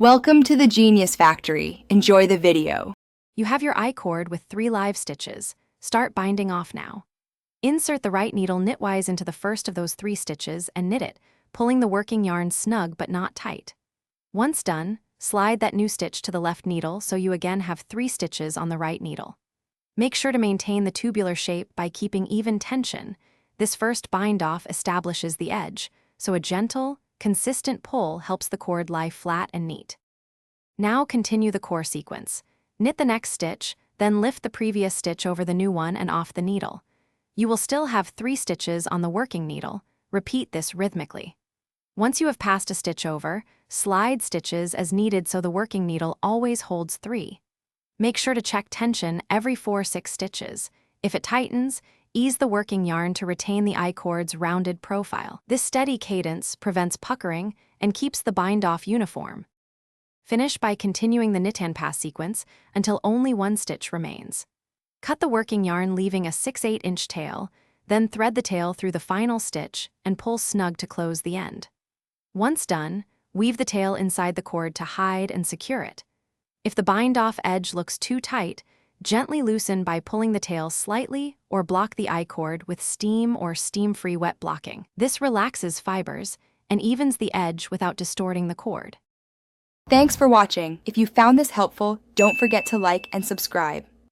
Welcome to the Genius Factory. Enjoy the video. You have your I-cord with 3 live stitches. Start binding off now. Insert the right needle knitwise into the first of those 3 stitches and knit it, pulling the working yarn snug but not tight. Once done, slide that new stitch to the left needle so you again have 3 stitches on the right needle. Make sure to maintain the tubular shape by keeping even tension. This first bind off establishes the edge, so a gentle, consistent pull helps the cord lie flat and neat. Now continue the core sequence. Knit the next stitch, then lift the previous stitch over the new one and off the needle. You will still have 3 stitches on the working needle. Repeat this rhythmically. Once you have passed a stitch over, slide stitches as needed so the working needle always holds 3. Make sure to check tension every 4-6 stitches. If it tightens, ease the working yarn to retain the I-cord's rounded profile. This steady cadence prevents puckering and keeps the bind-off uniform. Finish by continuing the knit and pass sequence until only 1 stitch remains. Cut the working yarn leaving a 6/8 inch tail, then thread the tail through the final stitch and pull snug to close the end. Once done, weave the tail inside the cord to hide and secure it. If the bind-off edge looks too tight, gently loosen by pulling the tail slightly or block the I-cord with steam or steam-free wet blocking. This relaxes fibers and evens the edge without distorting the cord. Thanks for watching. If you found this helpful, don't forget to like and subscribe.